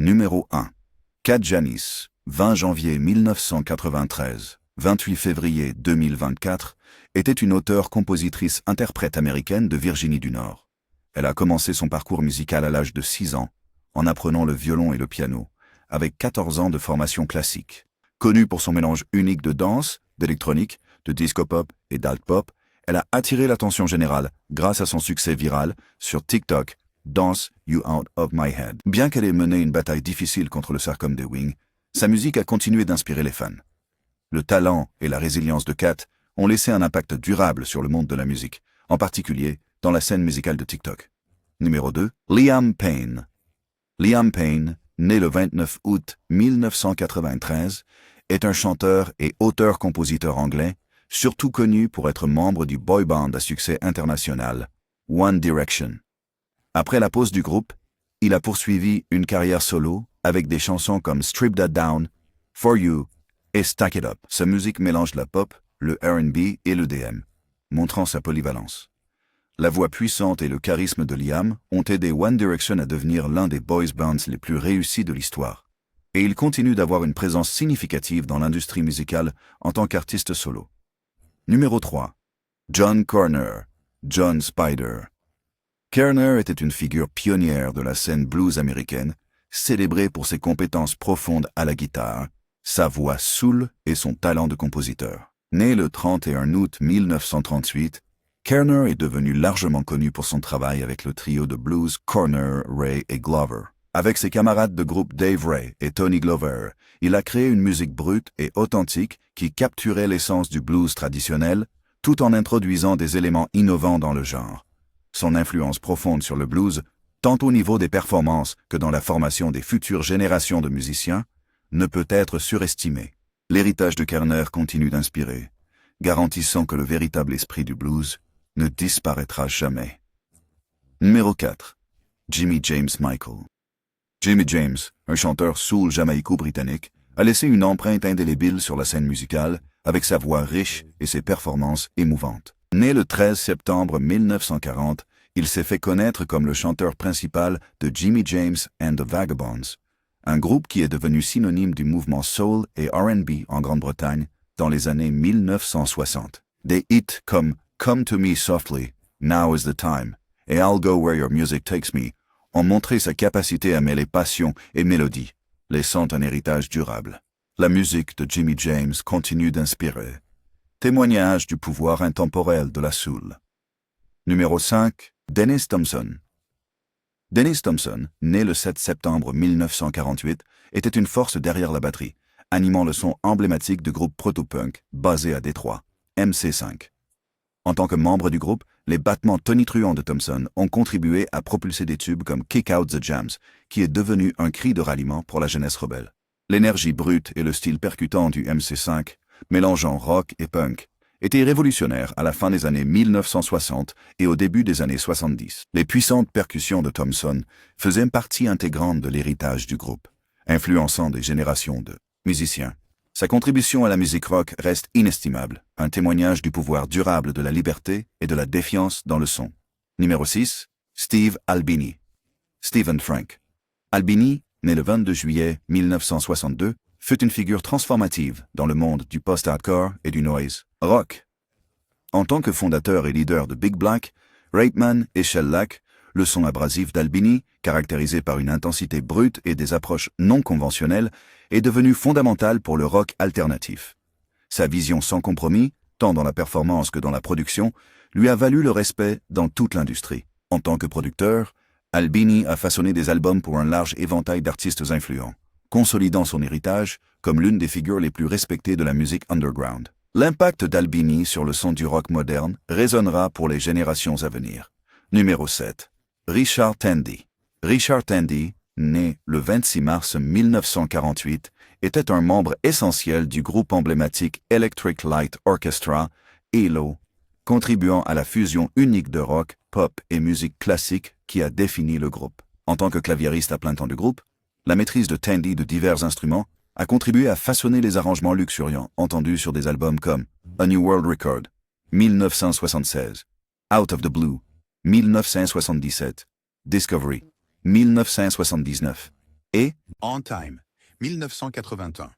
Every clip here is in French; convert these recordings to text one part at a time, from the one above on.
Numéro 1. Kat Janis, 20 janvier 1993, 28 février 2024, était une auteure-compositrice-interprète américaine de Virginie du Nord. Elle a commencé son parcours musical à l'âge de 6 ans, en apprenant le violon et le piano, avec 14 ans de formation classique. Connue pour son mélange unique de danse, d'électronique, de disco-pop et d'alt-pop, elle a attiré l'attention générale grâce à son succès viral sur TikTok, Dance You Out of My Head. Bien qu'elle ait mené une bataille difficile contre le sarcome des Wings, sa musique a continué d'inspirer les fans. Le talent et la résilience de Kat ont laissé un impact durable sur le monde de la musique, en particulier dans la scène musicale de TikTok. Numéro 2. Liam Payne. Liam Payne, né le 29 août 1993, est un chanteur et auteur-compositeur anglais, surtout connu pour être membre du boy band à succès international, One Direction. Après la pause du groupe, il a poursuivi une carrière solo avec des chansons comme Strip That Down, For You et Stack It Up. Sa musique mélange la pop, le R&B et le DM, montrant sa polyvalence. La voix puissante et le charisme de Liam ont aidé One Direction à devenir l'un des boys bands les plus réussis de l'histoire. Et il continue d'avoir une présence significative dans l'industrie musicale en tant qu'artiste solo. Numéro 3. John Corner, John Spider. Kerner était une figure pionnière de la scène blues américaine, célébrée pour ses compétences profondes à la guitare, sa voix soul et son talent de compositeur. Né le 31 août 1938, Kerner est devenu largement connu pour son travail avec le trio de blues Corner, Ray et Glover. Avec ses camarades de groupe Dave Ray et Tony Glover, il a créé une musique brute et authentique qui capturait l'essence du blues traditionnel, tout en introduisant des éléments innovants dans le genre. Son influence profonde sur le blues, tant au niveau des performances que dans la formation des futures générations de musiciens, ne peut être surestimée. L'héritage de Kerner continue d'inspirer, garantissant que le véritable esprit du blues ne disparaîtra jamais. Numéro 4. Jimmy James Michael. Jimmy James, un chanteur soul jamaïco-britannique, a laissé une empreinte indélébile sur la scène musicale avec sa voix riche et ses performances émouvantes. Né le 13 septembre 1940, il s'est fait connaître comme le chanteur principal de Jimmy James and the Vagabonds, un groupe qui est devenu synonyme du mouvement soul et R&B en Grande-Bretagne dans les années 1960. Des hits comme Come to Me Softly, Now is the Time et I'll Go Where Your Music Takes Me ont montré sa capacité à mêler passion et mélodie, laissant un héritage durable. La musique de Jimmy James continue d'inspirer. Témoignage du pouvoir intemporel de la soul. Numéro 5. Dennis Thompson. Dennis Thompson, né le 7 septembre 1948, était une force derrière la batterie, animant le son emblématique du groupe proto-punk basé à Détroit, MC5. En tant que membre du groupe, les battements tonitruants de Thompson ont contribué à propulser des tubes comme Kick Out the Jams, qui est devenu un cri de ralliement pour la jeunesse rebelle. L'énergie brute et le style percutant du MC5, mélangeant rock et punk, étaient révolutionnaires à la fin des années 1960 et au début des années 70. Les puissantes percussions de Thompson faisaient partie intégrante de l'héritage du groupe, influençant des générations de musiciens. Sa contribution à la musique rock reste inestimable, un témoignage du pouvoir durable de la liberté et de la défiance dans le son. Numéro 6. Steve Albini. Stephen Frank. Albini, né le 22 juillet 1962, fut une figure transformative dans le monde du post-hardcore et du noise rock. En tant que fondateur et leader de Big Black, Reitman et Shellac, le son abrasif d'Albini, caractérisé par une intensité brute et des approches non conventionnelles, est devenu fondamental pour le rock alternatif. Sa vision sans compromis, tant dans la performance que dans la production, lui a valu le respect dans toute l'industrie. En tant que producteur, Albini a façonné des albums pour un large éventail d'artistes influents, consolidant son héritage comme l'une des figures les plus respectées de la musique underground. L'impact d'Albini sur le son du rock moderne résonnera pour les générations à venir. Numéro 7. Richard Tandy. Richard Tandy, né le 26 mars 1948, était un membre essentiel du groupe emblématique Electric Light Orchestra, ELO, contribuant à la fusion unique de rock, pop et musique classique qui a défini le groupe. En tant que claviériste à plein temps du groupe, la maîtrise de Tandy de divers instruments a contribué à façonner les arrangements luxuriants entendus sur des albums comme A New World Record, 1976, Out of the Blue, 1977, Discovery, 1979, et On Time, 1981.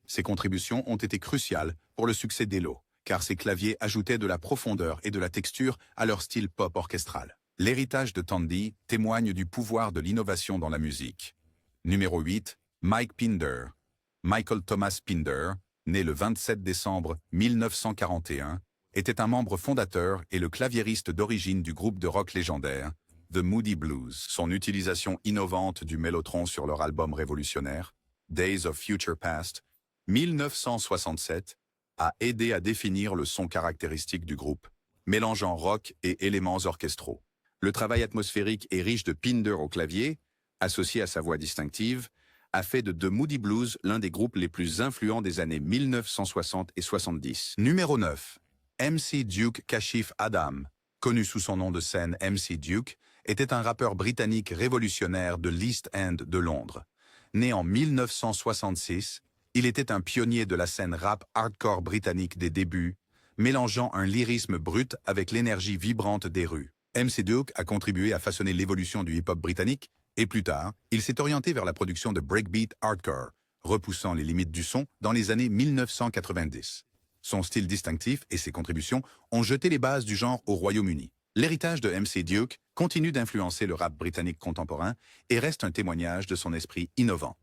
Ses contributions ont été cruciales pour le succès d'Elo, car ses claviers ajoutaient de la profondeur et de la texture à leur style pop orchestral. L'héritage de Tandy témoigne du pouvoir de l'innovation dans la musique. Numéro 8, Mike Pinder. Michael Thomas Pinder, né le 27 décembre 1941, était un membre fondateur et le claviériste d'origine du groupe de rock légendaire, The Moody Blues. Son utilisation innovante du mellotron sur leur album révolutionnaire, Days of Future Past, 1967, a aidé à définir le son caractéristique du groupe, mélangeant rock et éléments orchestraux. Le travail atmosphérique et riche de Pinder au clavier, associé à sa voix distinctive, a fait de The Moody Blues l'un des groupes les plus influents des années 1960 et 70. Numéro 9. MC Duke Kashif Adam, connu sous son nom de scène MC Duke, était un rappeur britannique révolutionnaire de l'East End de Londres. Né en 1966, il était un pionnier de la scène rap hardcore britannique des débuts, mélangeant un lyrisme brut avec l'énergie vibrante des rues. MC Duke a contribué à façonner l'évolution du hip-hop britannique, et plus tard, il s'est orienté vers la production de breakbeat hardcore, repoussant les limites du son dans les années 1990. Son style distinctif et ses contributions ont jeté les bases du genre au Royaume-Uni. L'héritage de MC Duke continue d'influencer le rap britannique contemporain et reste un témoignage de son esprit innovant.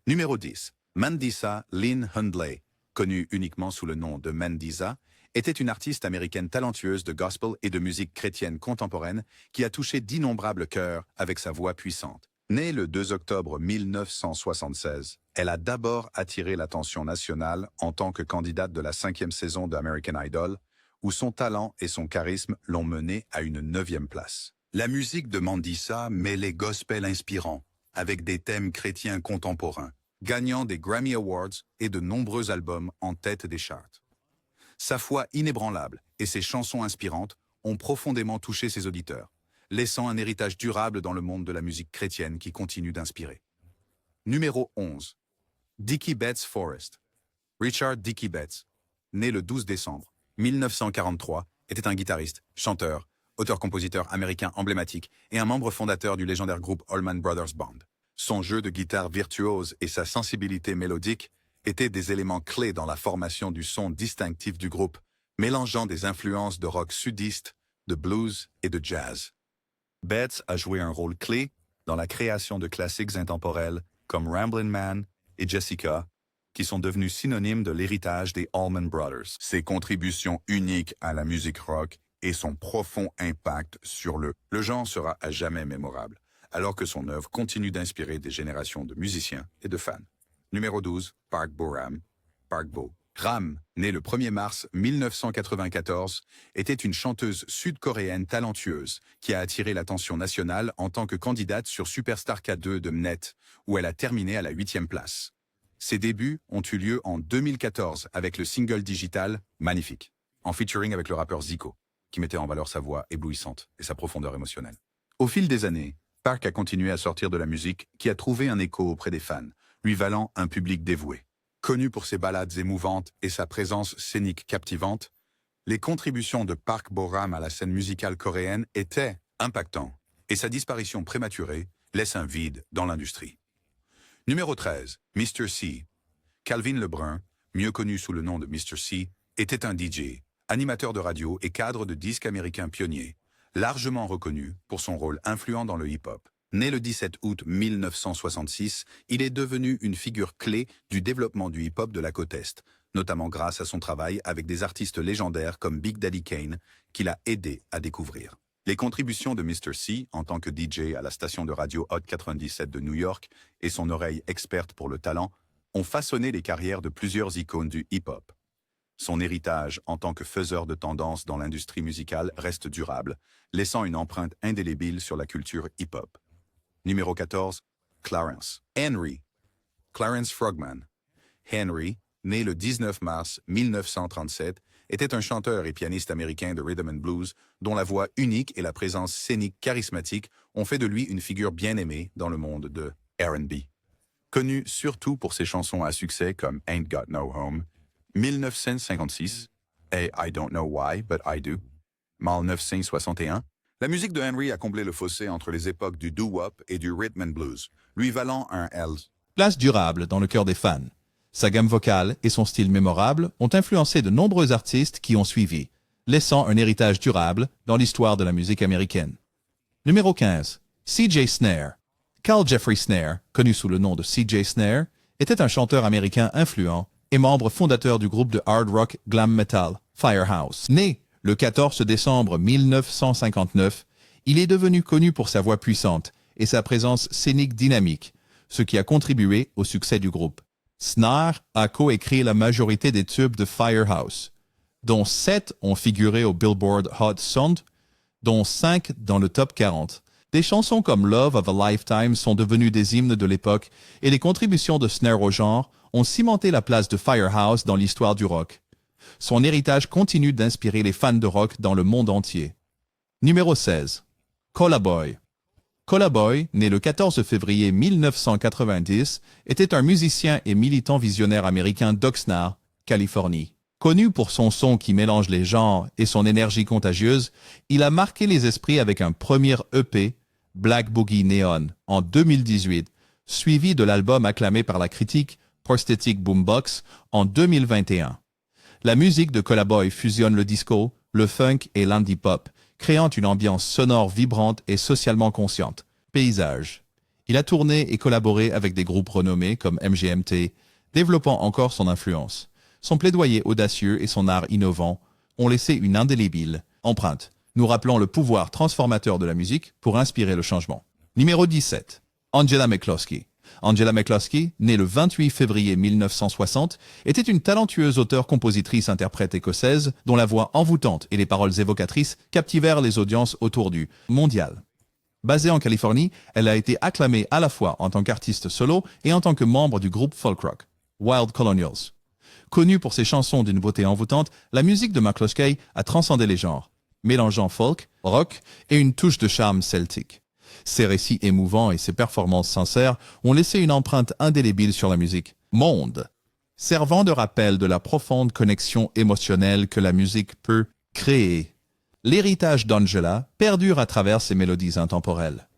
Numéro 10. Mandisa Lynn Hundley, connue uniquement sous le nom de Mandisa, était une artiste américaine talentueuse de gospel et de musique chrétienne contemporaine qui a touché d'innombrables cœurs avec sa voix puissante. Née le 2 octobre 1976, elle a d'abord attiré l'attention nationale en tant que candidate de la 5e saison de American Idol, où son talent et son charisme l'ont menée à une 9e place. La musique de Mandisa mêlait gospel inspirant, avec des thèmes chrétiens contemporains, gagnant des Grammy Awards et de nombreux albums en tête des charts. Sa foi inébranlable et ses chansons inspirantes ont profondément touché ses auditeurs, laissant un héritage durable dans le monde de la musique chrétienne qui continue d'inspirer. Numéro 11. Dickie Betts Forrest. Richard Dickie Betts, né le 12 décembre 1943, était un guitariste, chanteur, auteur-compositeur américain emblématique et un membre fondateur du légendaire groupe Allman Brothers Band. Son jeu de guitare virtuose et sa sensibilité mélodique étaient des éléments clés dans la formation du son distinctif du groupe, mélangeant des influences de rock sudiste, de blues et de jazz. Betts a joué un rôle clé dans la création de classiques intemporels comme Ramblin' Man et Jessica, qui sont devenus synonymes de l'héritage des Allman Brothers. Ses contributions uniques à la musique rock et son profond impact sur le genre sera à jamais mémorable, alors que son œuvre continue d'inspirer des générations de musiciens et de fans. Numéro 12, Park Bo-Ram. Park Bo. Ram, née le 1er mars 1994, était une chanteuse sud-coréenne talentueuse qui a attiré l'attention nationale en tant que candidate sur Superstar K2 de Mnet, où elle a terminé à la 8e place. Ses débuts ont eu lieu en 2014 avec le single digital Magnifique, en featuring avec le rappeur Zico, qui mettait en valeur sa voix éblouissante et sa profondeur émotionnelle. Au fil des années, Park a continué à sortir de la musique qui a trouvé un écho auprès des fans, lui valant un public dévoué. Connu pour ses ballades émouvantes et sa présence scénique captivante, les contributions de Park Bo-Ram à la scène musicale coréenne étaient impactantes, et sa disparition prématurée laisse un vide dans l'industrie. Numéro 13, Mr. C. Calvin Lebrun, mieux connu sous le nom de Mr. C, était un DJ, animateur de radio et cadre de disques américain pionnier, largement reconnu pour son rôle influent dans le hip-hop. Né le 17 août 1966, il est devenu une figure clé du développement du hip-hop de la côte Est, notamment grâce à son travail avec des artistes légendaires comme Big Daddy Kane, qu'il a aidé à découvrir. Les contributions de Mr. C en tant que DJ à la station de radio Hot 97 de New York et son oreille experte pour le talent ont façonné les carrières de plusieurs icônes du hip-hop. Son héritage en tant que faiseur de tendance dans l'industrie musicale reste durable, laissant une empreinte indélébile sur la culture hip-hop. Numéro 14, Clarence. Henry. Clarence Frogman. Henry, né le 19 mars 1937, était un chanteur et pianiste américain de rhythm and blues dont la voix unique et la présence scénique charismatique ont fait de lui une figure bien aimée dans le monde de R&B. Connu surtout pour ses chansons à succès comme Ain't Got No Home, 1956, et I Don't Know Why, But I Do, 1961, La musique de Henry a comblé le fossé entre les époques du doo-wop et du rhythm and blues, lui valant un L. Place durable dans le cœur des fans. Sa gamme vocale et son style mémorable ont influencé de nombreux artistes qui ont suivi, laissant un héritage durable dans l'histoire de la musique américaine. Numéro 15. C.J. Snare. Carl Jeffrey Snare, connu sous le nom de C.J. Snare, était un chanteur américain influent et membre fondateur du groupe de hard rock glam metal Firehouse. Né le 14 décembre 1959, il est devenu connu pour sa voix puissante et sa présence scénique dynamique, ce qui a contribué au succès du groupe. Snare a coécrit la majorité des tubes de Firehouse, dont 7 ont figuré au Billboard Hot 100, dont 5 dans le top 40. Des chansons comme Love of a Lifetime sont devenues des hymnes de l'époque et les contributions de Snare au genre ont cimenté la place de Firehouse dans l'histoire du rock. Son héritage continue d'inspirer les fans de rock dans le monde entier. Numéro 16. Cola Boy. Cola Boy, né le 14 février 1990, était un musicien et militant visionnaire américain d'Oxnard, Californie. Connu pour son son qui mélange les genres et son énergie contagieuse, il a marqué les esprits avec un premier EP, Black Boogie Neon, en 2018, suivi de l'album acclamé par la critique Prosthetic Boombox en 2021. La musique de Cola Boy fusionne le disco, le funk et l'indie pop, créant une ambiance sonore vibrante et socialement consciente. Paysage. Il a tourné et collaboré avec des groupes renommés comme MGMT, développant encore son influence. Son plaidoyer audacieux et son art innovant ont laissé une indélébile empreinte, nous rappelant le pouvoir transformateur de la musique pour inspirer le changement. Numéro 17. Angela McCloskey. Angela McCloskey, née le 28 février 1960, était une talentueuse auteure-compositrice-interprète écossaise dont la voix envoûtante et les paroles évocatrices captivèrent les audiences autour du mondial. Basée en Californie, elle a été acclamée à la fois en tant qu'artiste solo et en tant que membre du groupe folk rock, Wild Colonials. Connue pour ses chansons d'une beauté envoûtante, la musique de McCloskey a transcendé les genres, mélangeant folk, rock et une touche de charme celtique. Ses récits émouvants et ses performances sincères ont laissé une empreinte indélébile sur la musique. Monde, servant de rappel de la profonde connexion émotionnelle que la musique peut créer. L'héritage d'Angela perdure à travers ses mélodies intemporelles.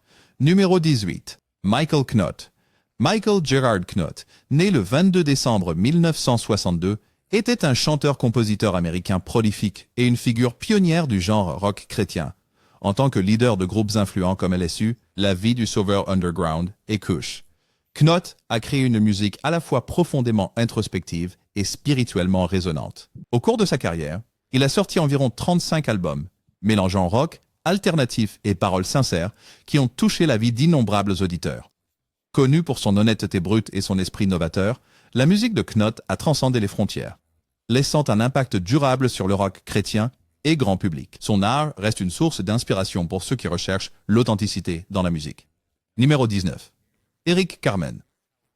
Numéro 18. Michael Knott. Michael Gerard Knott, né le 22 décembre 1962, était un chanteur-compositeur américain prolifique et une figure pionnière du genre rock chrétien. En tant que leader de groupes influents comme LSU, La Vie du Sauveur Underground et Kush. Knott a créé une musique à la fois profondément introspective et spirituellement résonante. Au cours de sa carrière, il a sorti environ 35 albums, mélangeant rock, alternatif et paroles sincères qui ont touché la vie d'innombrables auditeurs. Connu pour son honnêteté brute et son esprit novateur, la musique de Knott a transcendé les frontières, laissant un impact durable sur le rock chrétien et grand public. Son art reste une source d'inspiration pour ceux qui recherchent l'authenticité dans la musique. Numéro 19. Eric Carmen.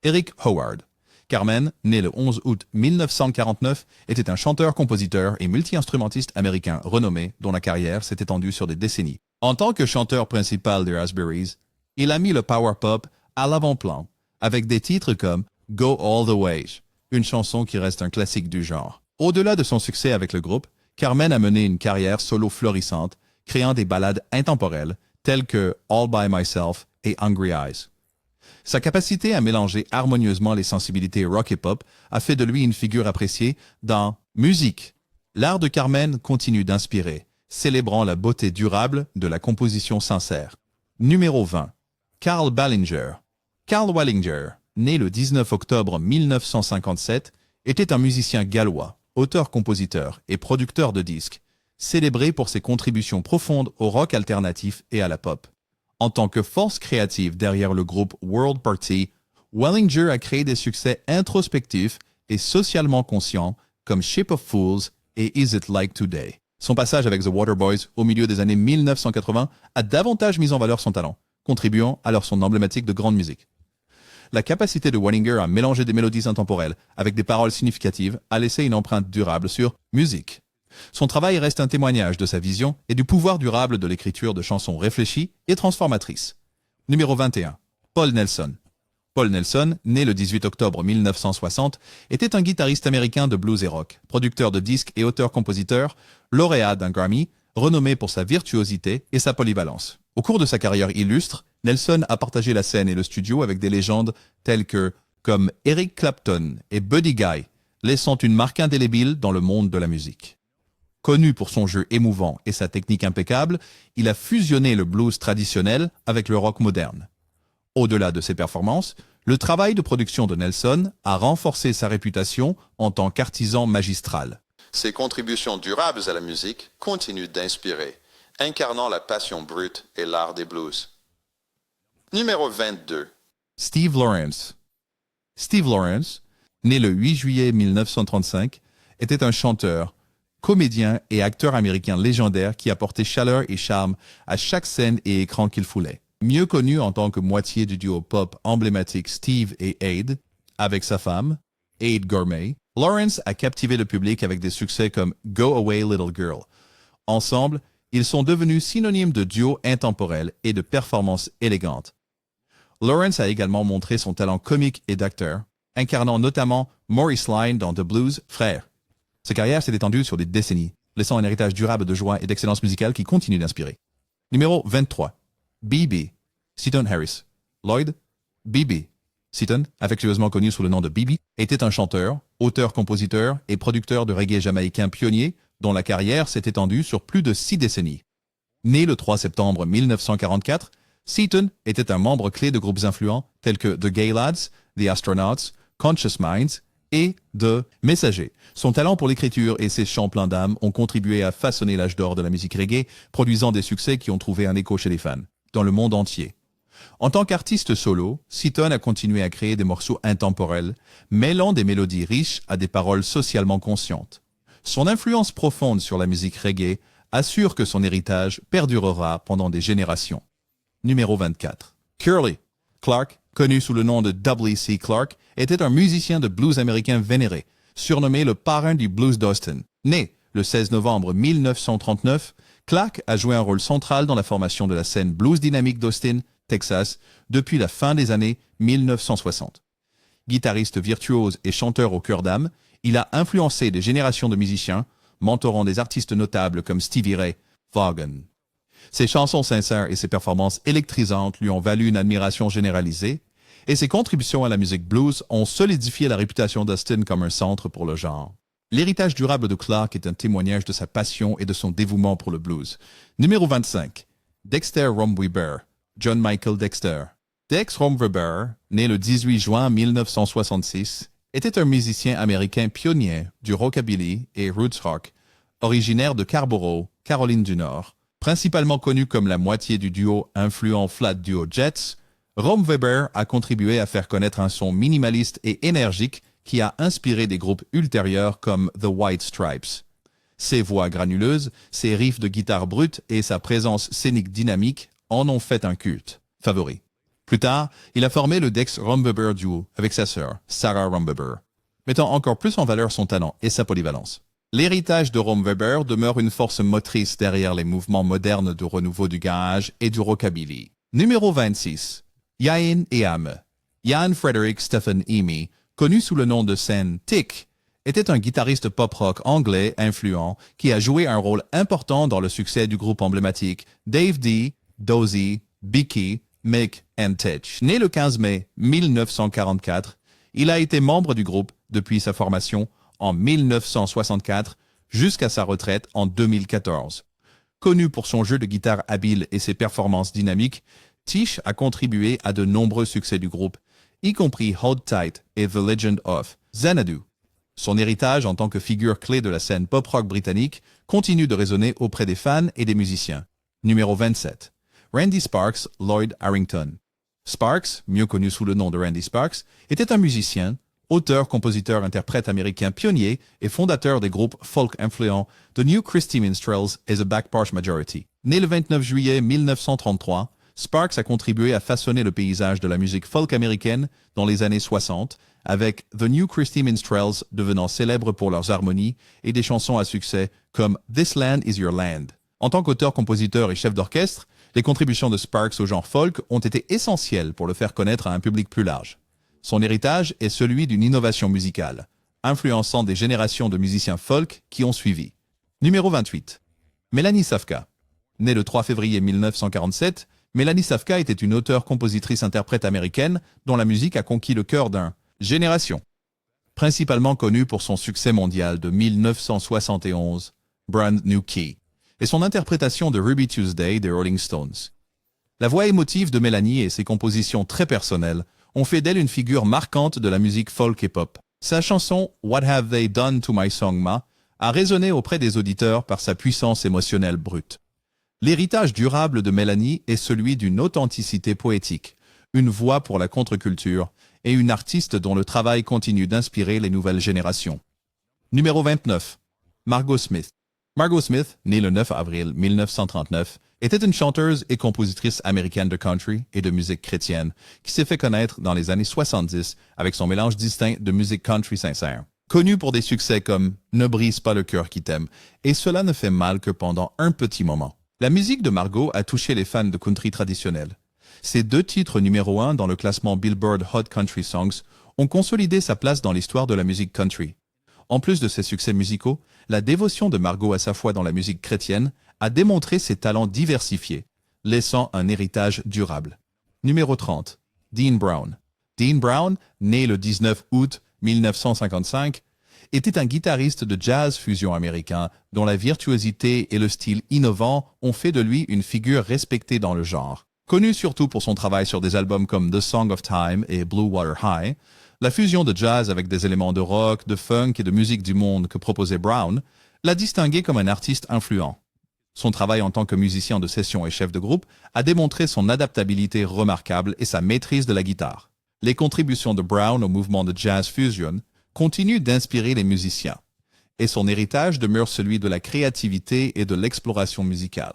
Eric Howard. Carmen, né le 11 août 1949, était un chanteur, compositeur et multi-instrumentiste américain renommé dont la carrière s'est étendue sur des décennies. En tant que chanteur principal des Raspberries, il a mis le power pop à l'avant-plan avec des titres comme Go All the Way, une chanson qui reste un classique du genre. Au-delà de son succès avec le groupe, Carmen a mené une carrière solo florissante, créant des ballades intemporelles telles que All by Myself et Hungry Eyes. Sa capacité à mélanger harmonieusement les sensibilités rock et pop a fait de lui une figure appréciée dans musique. L'art de Carmen continue d'inspirer, célébrant la beauté durable de la composition sincère. Numéro 20. Karl Ballinger. Karl Wallinger, né le 19 octobre 1957, était un musicien gallois, auteur-compositeur et producteur de disques, célébré pour ses contributions profondes au rock alternatif et à la pop. En tant que force créative derrière le groupe World Party, Wallinger a créé des succès introspectifs et socialement conscients comme Shape of Fools et Is It Like Today. Son passage avec The Waterboys au milieu des années 1980 a davantage mis en valeur son talent, contribuant à leur son emblématique de grande musique. La capacité de Wallinger à mélanger des mélodies intemporelles avec des paroles significatives a laissé une empreinte durable sur musique. Son travail reste un témoignage de sa vision et du pouvoir durable de l'écriture de chansons réfléchies et transformatrices. Numéro 21. Paul Nelson. Paul Nelson, né le 18 octobre 1960, était un guitariste américain de blues et rock, producteur de disques et auteur-compositeur, lauréat d'un Grammy, renommé pour sa virtuosité et sa polyvalence. Au cours de sa carrière illustre, Nelson a partagé la scène et le studio avec des légendes telles que comme Eric Clapton et Buddy Guy, laissant une marque indélébile dans le monde de la musique. Connu pour son jeu émouvant et sa technique impeccable, il a fusionné le blues traditionnel avec le rock moderne. Au-delà de ses performances, le travail de production de Nelson a renforcé sa réputation en tant qu'artisan magistral. Ses contributions durables à la musique continuent d'inspirer, incarnant la passion brute et l'art des blues. Numéro 22. Steve Lawrence. Steve Lawrence, né le 8 juillet 1935, était un chanteur, comédien et acteur américain légendaire qui apportait chaleur et charme à chaque scène et écran qu'il foulait. Mieux connu en tant que moitié du duo pop emblématique Steve et Aid, avec sa femme, Aid Gourmet, Lawrence a captivé le public avec des succès comme Go Away Little Girl. Ensemble, ils sont devenus synonymes de duo intemporel et de performance élégante. Lawrence a également montré son talent comique et d'acteur, incarnant notamment Maurice Lyon dans The Blues Frères. Sa carrière s'est étendue sur des décennies, laissant un héritage durable de joie et d'excellence musicale qui continue d'inspirer. Numéro 23. B.B. Seaton Harris. Lloyd, B.B. Seaton, affectueusement connu sous le nom de B.B., était un chanteur, auteur-compositeur et producteur de reggae jamaïcain pionnier dont la carrière s'est étendue sur plus de 6 décennies. Né le 3 septembre 1944, Seaton était un membre clé de groupes influents tels que The Gay Lads, The Astronauts, Conscious Minds et The Messager. Son talent pour l'écriture et ses chants pleins d'âme ont contribué à façonner l'âge d'or de la musique reggae, produisant des succès qui ont trouvé un écho chez les fans, dans le monde entier. En tant qu'artiste solo, Seaton a continué à créer des morceaux intemporels, mêlant des mélodies riches à des paroles socialement conscientes. Son influence profonde sur la musique reggae assure que son héritage perdurera pendant des générations. Numéro 24. Curly Clark, connu sous le nom de W.C. Clark, était un musicien de blues américain vénéré, surnommé le parrain du blues d'Austin. Né le 16 novembre 1939, Clark a joué un rôle central dans la formation de la scène blues dynamique d'Austin, Texas, depuis la fin des années 1960. Guitariste virtuose et chanteur au cœur d'âme, il a influencé des générations de musiciens, mentorant des artistes notables comme Stevie Ray Vaughan. Ses chansons sincères et ses performances électrisantes lui ont valu une admiration généralisée, et ses contributions à la musique blues ont solidifié la réputation d'Austin comme un centre pour le genre. L'héritage durable de Clark est un témoignage de sa passion et de son dévouement pour le blues. Numéro 25. Dexter Romweber, John Michael Dexter. Dex Romweber, né le 18 juin 1966, était un musicien américain pionnier du rockabilly et roots rock, originaire de Scarborough, Caroline du Nord. Principalement connu comme la moitié du duo influent Flat Duo Jets, Romweber a contribué à faire connaître un son minimaliste et énergique qui a inspiré des groupes ultérieurs comme The White Stripes. Ses voix granuleuses, ses riffs de guitare brute et sa présence scénique dynamique en ont fait un culte favori. Plus tard, il a formé le Dex Romweber Duo avec sa sœur, Sarah Romweber, mettant encore plus en valeur son talent et sa polyvalence. L'héritage de Romweber demeure une force motrice derrière les mouvements modernes de renouveau du garage et du rockabilly. Numéro 26. Ian Eame. Ian Frederick Stephen Eame, connu sous le nom de scène Tick, était un guitariste pop-rock anglais influent qui a joué un rôle important dans le succès du groupe emblématique Dave D, Dozy, Bicky, Mick and Titch. Né le 15 mai 1944, il a été membre du groupe depuis sa formation en 1964 jusqu'à sa retraite en 2014. Connu pour son jeu de guitare habile et ses performances dynamiques, Tish a contribué à de nombreux succès du groupe, y compris Hold Tight et The Legend of Xanadu. Son héritage en tant que figure clé de la scène pop-rock britannique continue de résonner auprès des fans et des musiciens. Numéro 27. Randy Sparks Lloyd Harrington. Sparks, mieux connu sous le nom de Randy Sparks, était un musicien, auteur, compositeur, interprète américain pionnier et fondateur des groupes folk influents The New Christy Minstrels et The Backporch Majority. Né le 29 juillet 1933, Sparks a contribué à façonner le paysage de la musique folk américaine dans les années 60, avec The New Christy Minstrels devenant célèbres pour leurs harmonies et des chansons à succès comme This Land Is Your Land. En tant qu'auteur, compositeur et chef d'orchestre, les contributions de Sparks au genre folk ont été essentielles pour le faire connaître à un public plus large. Son héritage est celui d'une innovation musicale, influençant des générations de musiciens folk qui ont suivi. Numéro 28. Melanie Safka. Née le 3 février 1947, Melanie Safka était une auteure-compositrice-interprète américaine dont la musique a conquis le cœur d'une génération. Principalement connue pour son succès mondial de 1971, Brand New Key, et son interprétation de Ruby Tuesday des Rolling Stones. La voix émotive de Melanie et ses compositions très personnelles ont fait d'elle une figure marquante de la musique folk et pop. Sa chanson « What Have They Done to My Song Ma » a résonné auprès des auditeurs par sa puissance émotionnelle brute. L'héritage durable de Melanie est celui d'une authenticité poétique, une voix pour la contre-culture et une artiste dont le travail continue d'inspirer les nouvelles générations. Numéro 29. Margot Smith. Margot Smith, née le 9 avril 1939, était une chanteuse et compositrice américaine de country et de musique chrétienne qui s'est fait connaître dans les années 70 avec son mélange distinct de musique country sincère. Connue pour des succès comme « Ne brise pas le cœur qui t'aime » et « Cela ne fait mal que pendant un petit moment ». La musique de Margot a touché les fans de country traditionnel. Ses 2 titres numéro 1 dans le classement Billboard Hot Country Songs ont consolidé sa place dans l'histoire de la musique country. En plus de ses succès musicaux, la dévotion de Margot à sa foi dans la musique chrétienne a démontré ses talents diversifiés, laissant un héritage durable. Numéro 30. Dean Brown. Dean Brown, né le 19 août 1955, était un guitariste de jazz fusion américain dont la virtuosité et le style innovant ont fait de lui une figure respectée dans le genre. Connu surtout pour son travail sur des albums comme The Song of Time et Blue Water High, la fusion de jazz avec des éléments de rock, de funk et de musique du monde que proposait Brown l'a distingué comme un artiste influent. Son travail en tant que musicien de session et chef de groupe a démontré son adaptabilité remarquable et sa maîtrise de la guitare. Les contributions de Brown au mouvement de jazz fusion continuent d'inspirer les musiciens, et son héritage demeure celui de la créativité et de l'exploration musicale.